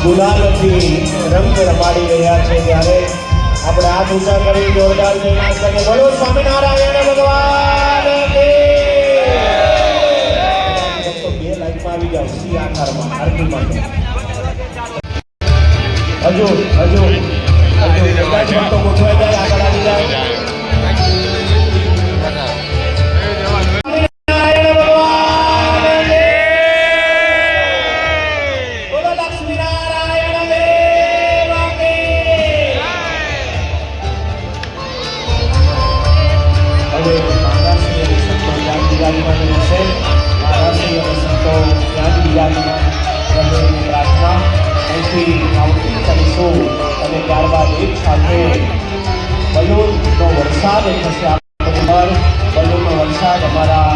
ગુલાલથી રંગ રમાડી રહ્યા છે ત્યારે આપણે હાથ ઊંચા કરી જોરદાર જયનાથ કરીને બોલો સ્વામિનારાયણ ભગવાન કી તો બે લાઈનમાં આવી જાવ સી આકારમાં આરતી માટે હજુ બધા જ ભક્તો ગોઠવાઈ જાય આગળ આવી જાય અને ત્યારબાદ એક સાથે બલૂનનો વરસાદ થશે. બલૂનનો વરસાદ અમારા